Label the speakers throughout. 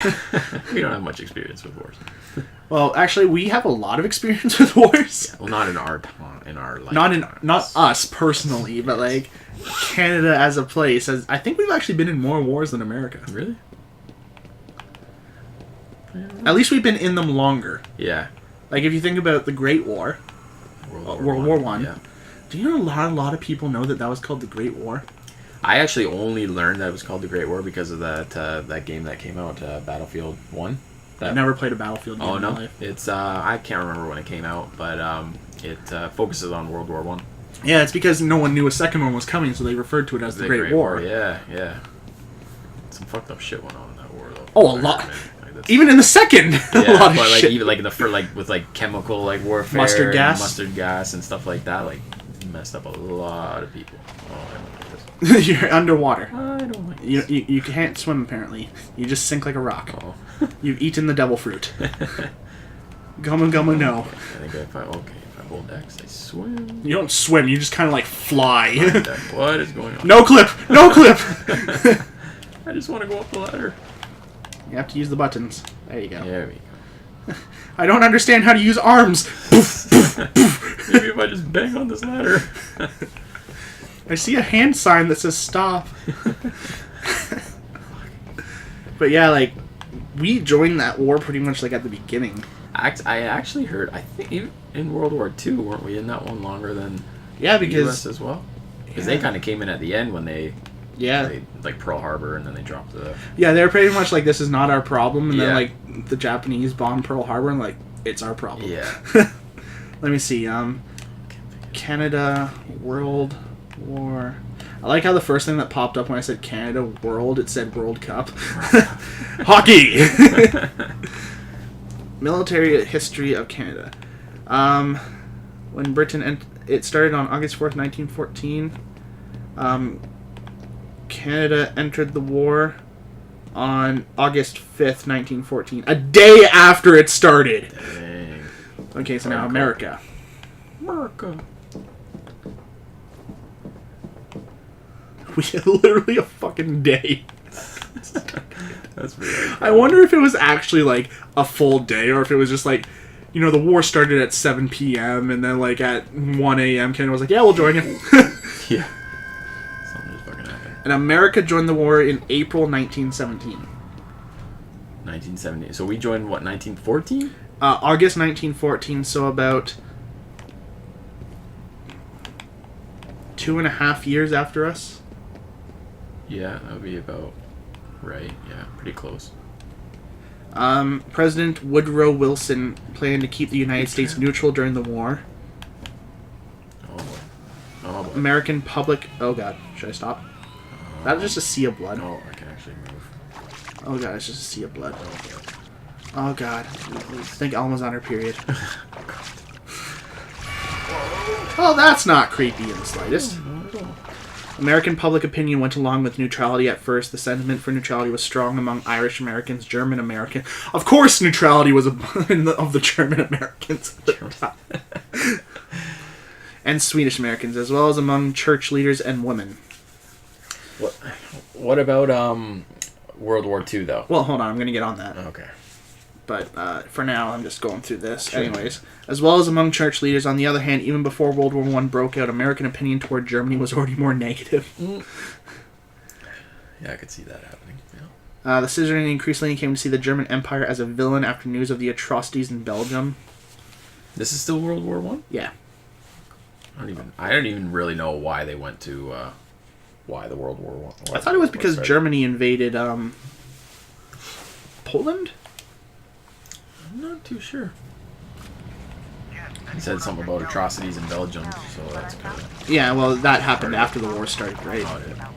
Speaker 1: We don't have much experience with wars.
Speaker 2: Well, actually, we have a lot of experience with wars.
Speaker 1: Yeah, well, not in our time, in our life.
Speaker 2: Not us personally, but like Canada as a place. I think we've actually been in more wars than America.
Speaker 1: Really?
Speaker 2: At least we've been in them longer.
Speaker 1: Yeah.
Speaker 2: Like if you think about the Great War, World War One.
Speaker 1: Yeah.
Speaker 2: Do you know a lot of people know that was called the Great War?
Speaker 1: I actually only learned that it was called the Great War because of that game that came out, Battlefield 1.
Speaker 2: I've never played a Battlefield game in my life.
Speaker 1: It's I can't remember when it came out, but it focuses on World War 1.
Speaker 2: Yeah, it's because no one knew a second one was coming, so they referred to it as the Great War.
Speaker 1: Yeah, yeah. Some fucked up shit went on in that war, though.
Speaker 2: Oh, a lot. Even in the second,
Speaker 1: yeah,
Speaker 2: a lot of
Speaker 1: but
Speaker 2: shit.
Speaker 1: Even like with like chemical warfare,
Speaker 2: mustard
Speaker 1: gas, and stuff like that, like messed up a lot of people. Oh, I don't like this.
Speaker 2: You're underwater.
Speaker 1: I don't like this.
Speaker 2: You can't swim apparently. You just sink like a rock.
Speaker 1: Oh.
Speaker 2: You've eaten the devil fruit. Gumma gumma no.
Speaker 1: I think if I hold X, I swim.
Speaker 2: You don't swim. You just kind of like fly.
Speaker 1: What is going on?
Speaker 2: No clip. No clip.
Speaker 1: I just want to go up the ladder.
Speaker 2: You have to use the buttons. There you go.
Speaker 1: There we go.
Speaker 2: I don't understand how to use arms.
Speaker 1: Maybe if I just bang on this ladder.
Speaker 2: I see a hand sign that says stop. But yeah, like, we joined that war pretty much like at the beginning.
Speaker 1: I actually heard, I think even in World War II, weren't we in that one longer than
Speaker 2: because
Speaker 1: the US as well? Because they kind of came in at the end when they like Pearl Harbor, and then they dropped the...
Speaker 2: Yeah, they're pretty much like, this is not our problem, and then like the Japanese bombed Pearl Harbor, and like, it's our problem.
Speaker 1: Yeah.
Speaker 2: Let me see. Canada, World War... I like how the first thing that popped up when I said Canada World, it said World Cup. Hockey! Military history of Canada. When Britain... it started on August 4th, 1914. Canada entered the war on August 5th, 1914. A day after it started!
Speaker 1: Dang.
Speaker 2: Okay, so now America. We had literally a fucking day.
Speaker 1: That's weird.
Speaker 2: I wonder if it was actually like a full day, or if it was just like, you know, the war started at 7 p.m. and then like at 1 a.m. Canada was like, yeah, we'll join you.
Speaker 1: Yeah. Something just fucking happened.
Speaker 2: And America joined the war in April 1917.
Speaker 1: 1970. So we joined, what, 1914?
Speaker 2: August 1914, so about 2.5 years after us.
Speaker 1: Yeah, that would be about right. Yeah, pretty close.
Speaker 2: President Woodrow Wilson planned to keep the United States neutral during the war.
Speaker 1: Oh boy. Oh boy.
Speaker 2: American public... Oh god, should I stop? That's just a sea of blood.
Speaker 1: Oh, I can actually move.
Speaker 2: Oh god, it's just a sea of blood. Oh god. I think Alma's on her period. Well, that's not creepy in the slightest. American public opinion went along with neutrality at first. The sentiment for neutrality was strong among Irish Americans, German Americans. Of course, neutrality was of the German Americans at the time. And Swedish Americans, as well as among church leaders and women.
Speaker 1: What about World War II, though?
Speaker 2: Well, hold on. I'm going to get on that.
Speaker 1: Okay.
Speaker 2: But for now, I'm just going through this.
Speaker 1: Sure.
Speaker 2: Anyways, as well as among church leaders. On the other hand, even before World War I broke out, American opinion toward Germany was already more negative.
Speaker 1: Yeah, I could see that happening. Yeah.
Speaker 2: The citizenry increasingly came to see the German Empire as a villain after news of the atrocities in Belgium.
Speaker 1: This is still World War I?
Speaker 2: Yeah.
Speaker 1: I don't even really know why they went to why the World War I.
Speaker 2: I thought it was because Germany invaded Poland?
Speaker 1: I'm not too sure. He said something about atrocities in Belgium, so that's kind of...
Speaker 2: Yeah, well, that happened after the war started, right?
Speaker 1: Oh, yeah.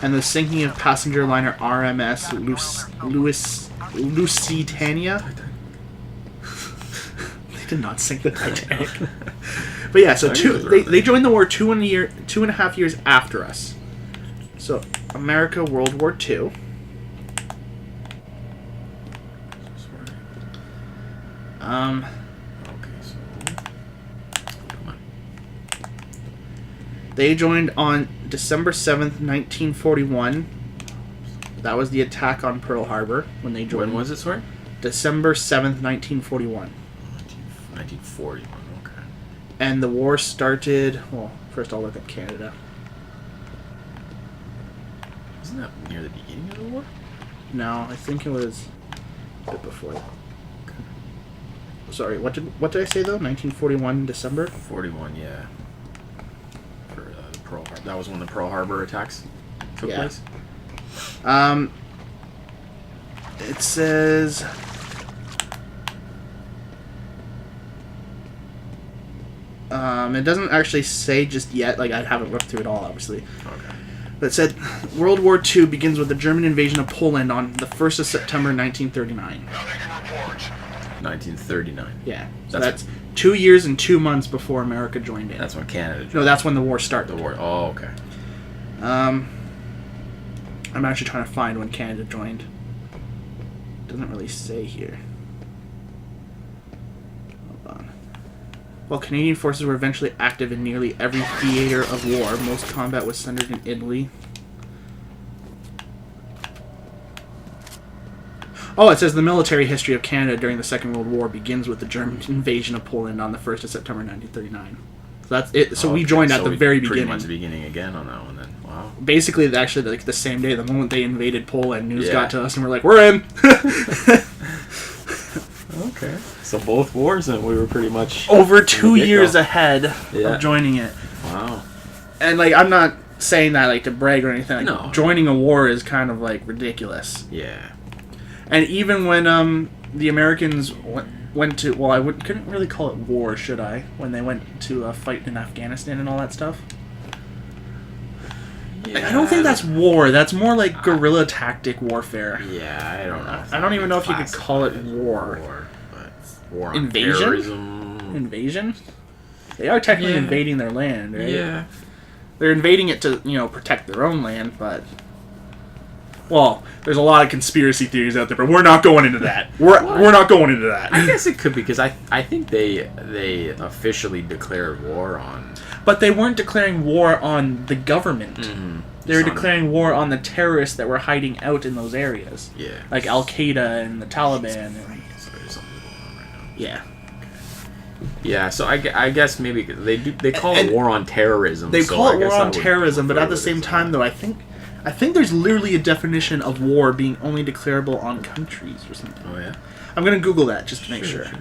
Speaker 2: And the sinking of passenger liner RMS Lusitania. They did not sink the Titanic. But yeah, so they joined the war 2.5 years after us. So America, World War II.
Speaker 1: Okay, so come on.
Speaker 2: They joined on December 7th, 1941. That was the attack on Pearl Harbor when they joined.
Speaker 1: When was it, sorry?
Speaker 2: December 7th, 1941.
Speaker 1: 1941, okay.
Speaker 2: And the war started... Well, first I'll look at Canada.
Speaker 1: Isn't that near the beginning of the war?
Speaker 2: No, I think it was a bit before that. Okay. Sorry, what did I say, though? 1941, December?
Speaker 1: 41, yeah. For the Pearl Harbor. That was when the Pearl Harbor attacks took place?
Speaker 2: It says... it doesn't actually say just yet. Like, I haven't looked through it all, obviously.
Speaker 1: Okay.
Speaker 2: But it said, World War II begins with the German invasion of Poland on the 1st of September, 1939.
Speaker 1: 1939.
Speaker 2: Yeah. So that's 2 years and 2 months before America joined in.
Speaker 1: That's when Canada joined.
Speaker 2: No, that's when the war started.
Speaker 1: The war. Oh, okay.
Speaker 2: I'm actually trying to find when Canada joined. Doesn't really say here. Hold on. While Canadian forces were eventually active in nearly every theater of war, most combat was centered in Italy. Oh, it says the military history of Canada during the Second World War begins with the German invasion of Poland on the 1st of September 1939. So that's it. So we joined at the very beginning.
Speaker 1: Pretty much the beginning again on that one then. Wow.
Speaker 2: Basically, actually, like the same day, the moment they invaded Poland, news got to us, and we're like, we're in.
Speaker 1: Okay. So both wars, and we were pretty much
Speaker 2: over 2 years ahead of joining it.
Speaker 1: Wow.
Speaker 2: And like, I'm not saying that like to brag or anything. Like,
Speaker 1: no.
Speaker 2: Joining a war is kind of like ridiculous.
Speaker 1: Yeah.
Speaker 2: And even when the Americans went to, well, couldn't really call it war, should I? When they went to fight in Afghanistan and all that stuff. Yeah, I don't think that's war. That's more like guerrilla tactic warfare.
Speaker 1: Yeah, I don't know.
Speaker 2: I don't even know if you could call it war.
Speaker 1: But war on
Speaker 2: invasion?
Speaker 1: Terrorism.
Speaker 2: Invasion? They are technically invading their land, right?
Speaker 1: Yeah.
Speaker 2: They're invading it to, protect their own land, but... Well, there's a lot of conspiracy theories out there, but we're not going into that. We're not going into that.
Speaker 1: I guess it could be, because I think they officially declared war on...
Speaker 2: But they weren't declaring war on the government.
Speaker 1: Mm-hmm.
Speaker 2: They were declaring war on the terrorists that were hiding out in those areas.
Speaker 1: Yeah.
Speaker 2: Like Al-Qaeda and the Taliban. And...
Speaker 1: So there's something going on right now.
Speaker 2: Yeah.
Speaker 1: Okay. Yeah, so I guess maybe they call it war on terrorism.
Speaker 2: They call it war on terrorism, but at the same time, though, I think there's literally a definition of war being only declarable on countries or something.
Speaker 1: Oh, yeah?
Speaker 2: I'm going to Google that just to make sure.
Speaker 1: Yeah.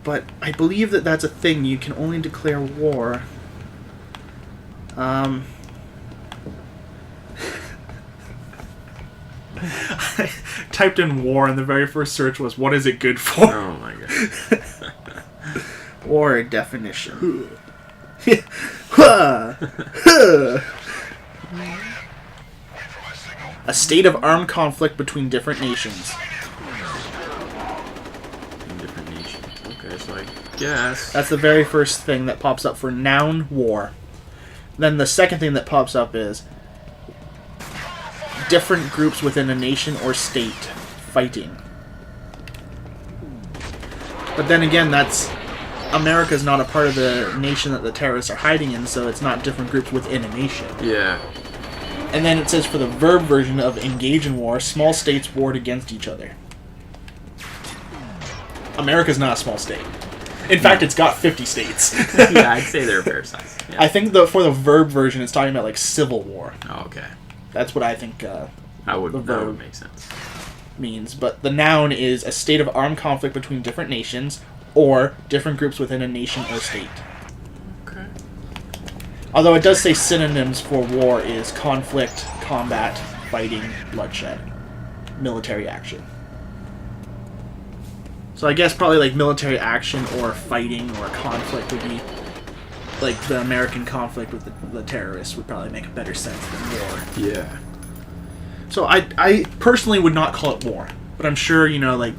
Speaker 2: But I believe that that's a thing. You can only declare war. I typed in war, and the very first search was, what is it good for?
Speaker 1: Oh, my God.
Speaker 2: War definition. A state of armed conflict between different nations.
Speaker 1: Different nations. Okay, so I guess...
Speaker 2: That's the very first thing that pops up for noun, war. Then the second thing that pops up is different groups within a nation or state fighting. But then again, America's not a part of the nation that the terrorists are hiding in, so it's not different groups within a nation.
Speaker 1: Yeah.
Speaker 2: And then it says for the verb version of engage in war, small states warred against each other. America's not a small state. In fact, it's got 50 states.
Speaker 1: Yeah, I'd say they're a fair size. Yeah.
Speaker 2: I think for the verb version, it's talking about like civil war.
Speaker 1: Oh, okay.
Speaker 2: That's what I think
Speaker 1: that would make sense.
Speaker 2: Means. But the noun is a state of armed conflict between different nations or different groups within a nation or state.
Speaker 1: Okay.
Speaker 2: Although it does say synonyms for war is conflict, combat, fighting, bloodshed, military action. So I guess probably like military action or fighting or conflict would be like the American conflict with the terrorists would probably make a better sense than war.
Speaker 1: Yeah.
Speaker 2: So I personally would not call it war, but I'm sure like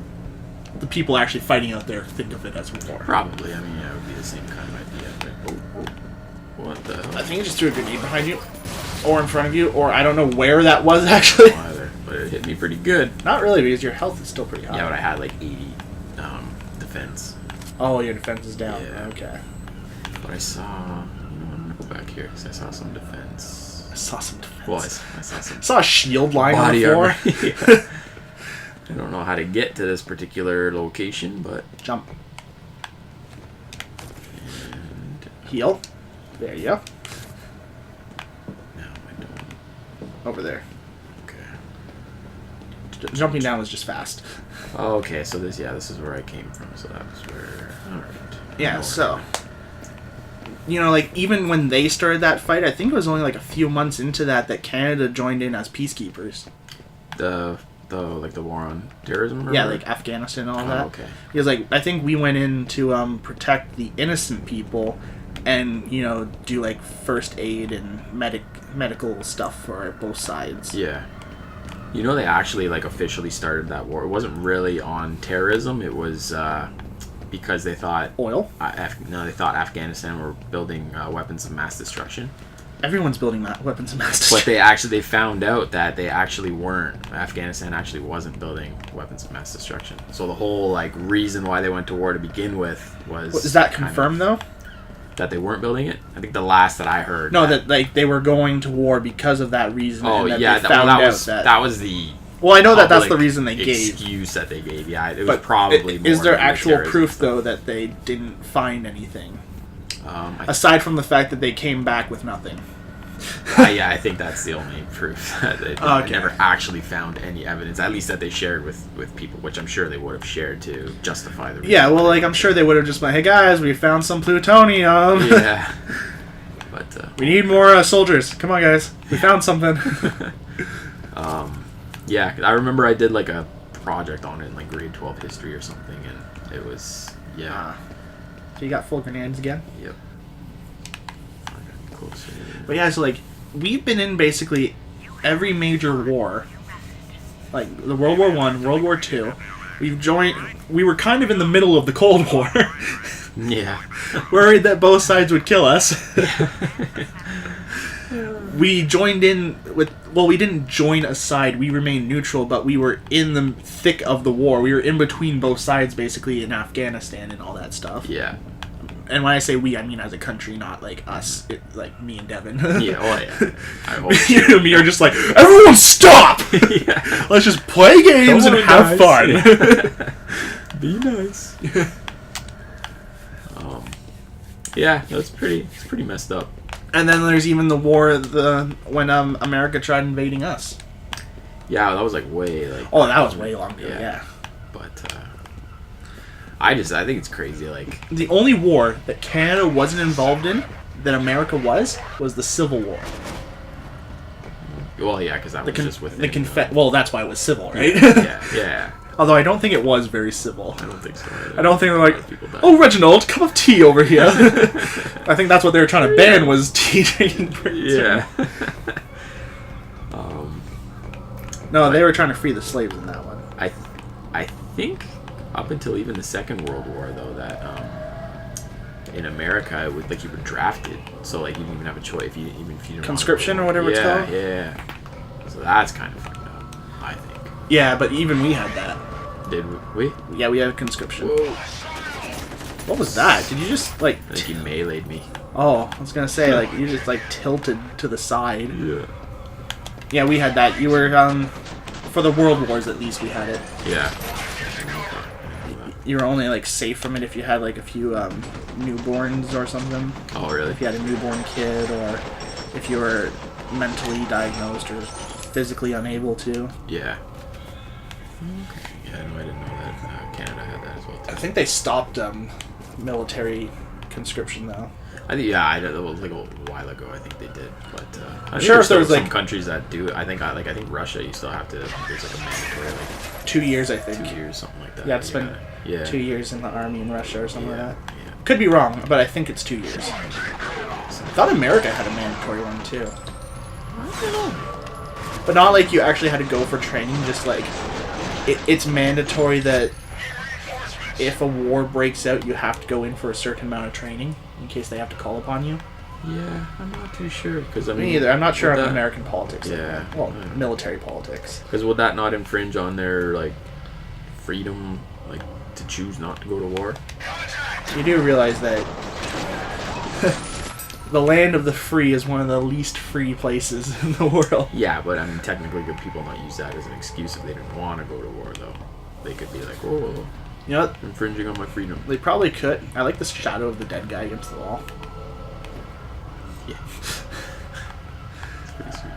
Speaker 2: the people actually fighting out there think of it as war.
Speaker 1: Probably. I mean, yeah, it would be the same kind of idea. But what the hell?
Speaker 2: I think it just threw a grenade behind you, or in front of you, or I don't know where that was actually.
Speaker 1: Either, but it hit me pretty good.
Speaker 2: Not really, because your health is still pretty high.
Speaker 1: Yeah, but I had like 80 defense.
Speaker 2: Oh, your defense is down.
Speaker 1: Yeah.
Speaker 2: Okay.
Speaker 1: But I saw... I'm going to go back here because I saw some defense.
Speaker 2: I saw some defense.
Speaker 1: Well, I saw some
Speaker 2: Saw a shield lying on
Speaker 1: body
Speaker 2: the floor.
Speaker 1: armor. Yeah. I don't know how to get to this particular location, but
Speaker 2: Jump. Heal. There you go.
Speaker 1: no, I don't.
Speaker 2: Over there.
Speaker 1: Okay.
Speaker 2: Jumping down was just fast.
Speaker 1: Oh, okay, so this is where I came from. So that was where. All right.
Speaker 2: Yeah, so like even when they started that fight, I think it was only like a few months into that Canada joined in as peacekeepers.
Speaker 1: The war on terrorism. Remember?
Speaker 2: Yeah, like Afghanistan and all that.
Speaker 1: Okay.
Speaker 2: Because like I think we went in to protect the innocent people, and do like first aid and medical stuff for both sides.
Speaker 1: Yeah. They actually like officially started that war. It wasn't really on terrorism. It was because they thought
Speaker 2: Oil.
Speaker 1: They thought Afghanistan were building weapons of mass destruction.
Speaker 2: Everyone's building weapons of mass
Speaker 1: But
Speaker 2: destruction.
Speaker 1: they found out that they actually weren't. Afghanistan actually wasn't building weapons of mass destruction. So the whole like reason why they went to war to begin with was.
Speaker 2: Is that confirmed though?
Speaker 1: That they weren't building it? I think the last that I heard.
Speaker 2: No, that like they were going to war because of that reason.
Speaker 1: Oh
Speaker 2: and that
Speaker 1: yeah,
Speaker 2: they found
Speaker 1: that was the.
Speaker 2: Well, I know that's the
Speaker 1: public
Speaker 2: reason they gave.
Speaker 1: Excuse that they gave. Yeah, it was
Speaker 2: But
Speaker 1: probably.
Speaker 2: Is
Speaker 1: more
Speaker 2: there
Speaker 1: to do with
Speaker 2: actual
Speaker 1: terrorism
Speaker 2: proof
Speaker 1: stuff.
Speaker 2: though that they didn't find anything
Speaker 1: I
Speaker 2: aside from the fact that they came back with nothing?
Speaker 1: yeah, I think that's the only proof that they
Speaker 2: Okay.
Speaker 1: never actually found any evidence, at least that they shared with people, which I'm sure they would have shared to justify the.
Speaker 2: Yeah, well, like I'm sure they would have just been, hey guys, we found some plutonium.
Speaker 1: Yeah, but
Speaker 2: We need more soldiers. Come on, guys, we found something.
Speaker 1: yeah, I remember I did like a project on it in like grade 12 history or something, and it was
Speaker 2: So you got full grenades again.
Speaker 1: Yep. I got closer.
Speaker 2: But yeah, so like we've been in basically every major war, like the World War I, World War II. We were kind of in the middle of the Cold War.
Speaker 1: Yeah.
Speaker 2: Worried that both sides would kill us. We joined in with. Well, we didn't join a side. We remained neutral, but we were in the thick of the war. We were in between both sides, basically, in Afghanistan and all that stuff.
Speaker 1: Yeah.
Speaker 2: And when I say we, I mean as a country, not like us, like me and Devin.
Speaker 1: Yeah. Oh yeah. I hope.
Speaker 2: You and me are just like, everyone stop!
Speaker 1: Yeah.
Speaker 2: Let's just play games
Speaker 1: Come
Speaker 2: and
Speaker 1: on,
Speaker 2: have
Speaker 1: guys.
Speaker 2: fun.
Speaker 1: Be nice. Yeah, it's pretty messed up.
Speaker 2: And then there's even the war when America tried invading us.
Speaker 1: Yeah, that was like way like.
Speaker 2: Oh, that was way longer. Yeah.
Speaker 1: But I think it's crazy. Like
Speaker 2: The only war that Canada wasn't involved in, that America was the Civil War.
Speaker 1: well, yeah, because that was just with
Speaker 2: Well, that's why it was civil, right?
Speaker 1: yeah.
Speaker 2: Although I don't think it was very civil.
Speaker 1: I don't think so. Either.
Speaker 2: I don't think they're
Speaker 1: A lot
Speaker 2: like,
Speaker 1: of people died.
Speaker 2: oh, Reginald, cup of tea over here. I think that's what they were trying to ban was tea drinking.
Speaker 1: Yeah.
Speaker 2: No, they were trying to free the slaves in that one.
Speaker 1: I think up until even the Second World War, though, that in America, it would, like, you were drafted, so like you didn't even have a choice. Even if you didn't
Speaker 2: Conscription or whatever it's called.
Speaker 1: Yeah. So that's kind of fucked up, I think.
Speaker 2: Yeah, but even we had that.
Speaker 1: Did we?
Speaker 2: Yeah, we had conscription.
Speaker 1: Whoa.
Speaker 2: What was that? Did you just like?
Speaker 1: I think you meleeed me.
Speaker 2: Oh, I was gonna say like you just like tilted to the side.
Speaker 1: Yeah.
Speaker 2: Yeah, we had that. You were for the World Wars at least we had it.
Speaker 1: Yeah.
Speaker 2: You were only like safe from it if you had like a few newborns or something.
Speaker 1: Oh, really?
Speaker 2: If you had a newborn kid or if you were mentally diagnosed or physically unable to.
Speaker 1: Yeah. Okay. Yeah, no, I didn't know that Canada had that as well.
Speaker 2: I think they stopped military conscription though.
Speaker 1: I think it was like a while ago. I think they did, but I'm
Speaker 2: sure if there was
Speaker 1: some
Speaker 2: like
Speaker 1: countries that do. I think Russia, you still have to. There's like a mandatory
Speaker 2: 2 years, I think.
Speaker 1: 2 years, something like that.
Speaker 2: You have to spend
Speaker 1: Yeah.
Speaker 2: 2 years in the army in Russia or something like that.
Speaker 1: Yeah.
Speaker 2: Could be wrong, but I think it's 2 years. I thought America had a mandatory one too.
Speaker 1: I don't know.
Speaker 2: But not like you actually had to go for training, just like it's mandatory that if a war breaks out, you have to go in for a certain amount of training in case they have to call upon you.
Speaker 1: Yeah, I'm not too sure because I mean.
Speaker 2: Me either. I'm not sure
Speaker 1: would
Speaker 2: on
Speaker 1: that-
Speaker 2: American politics.
Speaker 1: Yeah.
Speaker 2: Well, military politics.
Speaker 1: Because would that not infringe on their like freedom, like to choose not to go to war?
Speaker 2: You do realize that the land of the free is one of the least free places in the world.
Speaker 1: Yeah, but I mean, technically, could people not use that as an excuse if they didn't want to go to war, though? They could be like, oh,
Speaker 2: You know what?
Speaker 1: infringing on my freedom.
Speaker 2: They probably could. I like this shadow of the dead guy against the wall.
Speaker 1: Yeah. It's pretty sweet.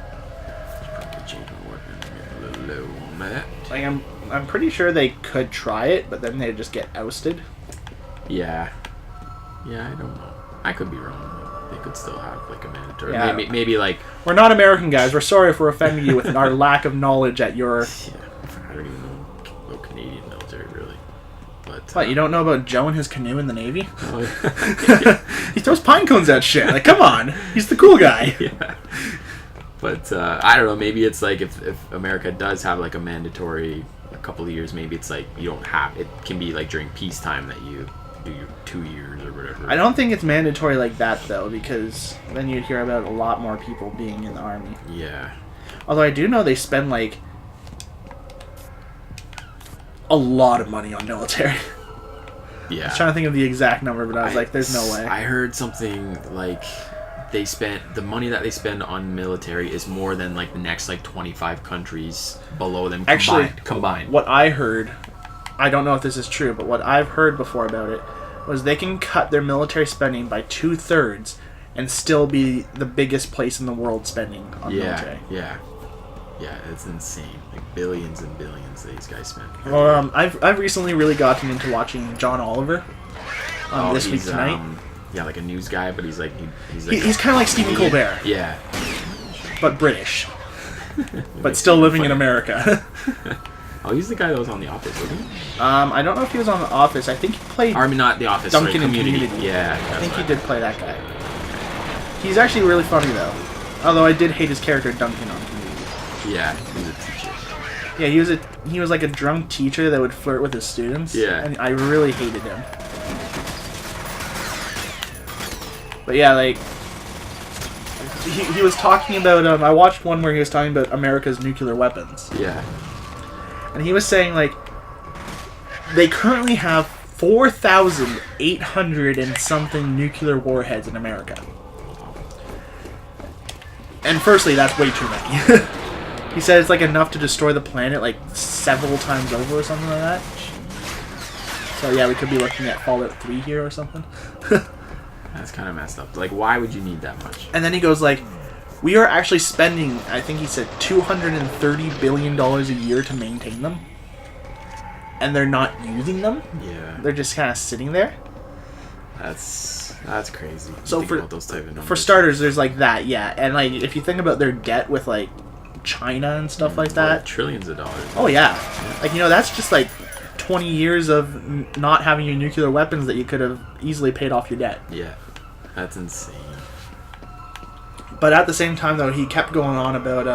Speaker 1: Probably change my weapon and get a little low on that.
Speaker 2: Like I'm pretty sure they could try it, but then they'd just get ousted.
Speaker 1: Yeah. Yeah, I don't know. I could be wrong. They could still have like a mandatory.
Speaker 2: Yeah.
Speaker 1: Maybe like.
Speaker 2: We're not American guys. We're sorry if we're offending you with our lack of knowledge at your.
Speaker 1: Yeah, I don't even know about Canadian military really. But.
Speaker 2: What, you don't know about Joe and his canoe in the Navy?
Speaker 1: Oh, yeah.
Speaker 2: He throws pine cones at shit. Like, come on. He's the cool guy.
Speaker 1: Yeah. But I don't know. Maybe it's like if America does have like a mandatory a couple of years, maybe it's like you don't have. It can be like during peacetime that you do your 2 years or whatever.
Speaker 2: I don't think it's mandatory like that, though, because then you'd hear about a lot more people being in the army.
Speaker 1: Yeah.
Speaker 2: Although I do know they spend, like, a lot of money on military.
Speaker 1: Yeah.
Speaker 2: I was trying to think of the exact number, but I was like, there's no way.
Speaker 1: I heard something like the money that they spend on military is more than like the next like 25 countries below them combined.
Speaker 2: What I heard, I don't know if this is true, but what I've heard before about it was they can cut their military spending by 2/3 and still be the biggest place in the world spending on military.
Speaker 1: Yeah. Yeah, it's insane. Like billions and billions these guys spend.
Speaker 2: Well, I've recently really gotten into watching John Oliver on This Week Tonight.
Speaker 1: Yeah, like a news guy, but he's like
Speaker 2: he's kind of like Stephen Colbert,
Speaker 1: yeah,
Speaker 2: but British, but still living in America.
Speaker 1: Oh, he's the guy that was on The Office, wasn't he?
Speaker 2: I don't know if he was on The Office. I think he played.
Speaker 1: I mean, not The Office.
Speaker 2: Duncan
Speaker 1: sorry,
Speaker 2: in Community.
Speaker 1: Yeah,
Speaker 2: I think he did play that guy. He's actually really funny though. Although I did hate his character Duncan on Community.
Speaker 1: Yeah, he's a teacher.
Speaker 2: Yeah, he was like a drunk teacher that would flirt with his students.
Speaker 1: Yeah.
Speaker 2: And I really hated him. But yeah, like he was talking about I watched one where he was talking about America's nuclear weapons.
Speaker 1: Yeah.
Speaker 2: And he was saying like they currently have 4,800 and something nuclear warheads in America. And firstly, that's way too many. He said it's like enough to destroy the planet like several times over or something like that. So yeah, we could be looking at Fallout 3 here or something.
Speaker 1: That's kind of messed up. Like, why would you need that much?
Speaker 2: And then he goes like, we are actually spending, I think he said, $230 billion a year to maintain them. And they're not using them.
Speaker 1: Yeah.
Speaker 2: They're just kind of sitting there.
Speaker 1: That's crazy.
Speaker 2: So
Speaker 1: Think about those type of numbers.
Speaker 2: for starters, there's like that, yeah. And like if you think about their debt with like China and stuff like that.
Speaker 1: Trillions of dollars.
Speaker 2: Oh yeah. Like, you know, that's just like 20 years of not having your nuclear weapons that you could have easily paid off your debt.
Speaker 1: Yeah. That's insane.
Speaker 2: But at the same time, though, he kept going on about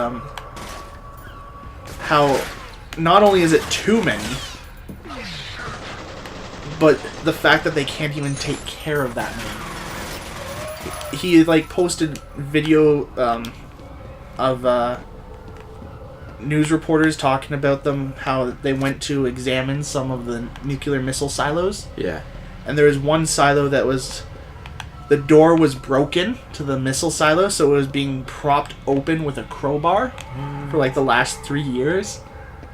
Speaker 2: how not only is it too many, but the fact that they can't even take care of that many. He like posted video of news reporters talking about them, how they went to examine some of the nuclear missile silos.
Speaker 1: Yeah.
Speaker 2: And there was one silo that was... The door was broken to the missile silo, so it was being propped open with a crowbar for like the last 3 years.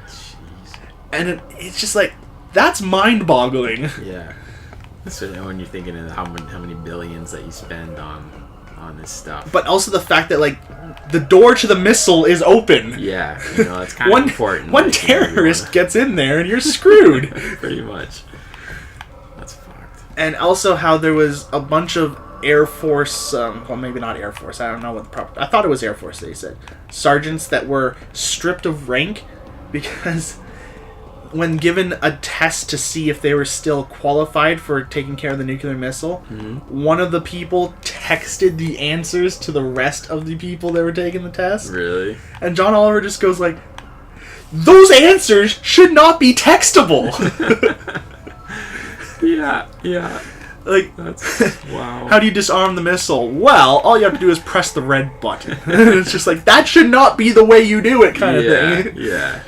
Speaker 1: Jeez.
Speaker 2: And it's just like, that's mind-boggling.
Speaker 1: Yeah. Especially when you're thinking of how many billions that you spend on this stuff.
Speaker 2: But also the fact that like the door to the missile is open.
Speaker 1: Yeah, you know, that's kind of important.
Speaker 2: One terrorist gets in there and you're screwed.
Speaker 1: Pretty much. That's fucked.
Speaker 2: And also how there was a bunch of Air Force, well, maybe not Air Force, I don't know what the proper... I thought it was Air Force, they said. Sergeants that were stripped of rank because when given a test to see if they were still qualified for taking care of the nuclear missile, one of the people texted the answers to the rest of the people that were taking the test.
Speaker 1: Really?
Speaker 2: And John Oliver just goes like, those answers should not be textable!
Speaker 1: Yeah.
Speaker 2: Like,
Speaker 1: that's wow.
Speaker 2: How do you disarm the missile? Well, all you have to do is press the red button. It's just like, that should not be the way you do it, kind of thing.
Speaker 1: Yeah.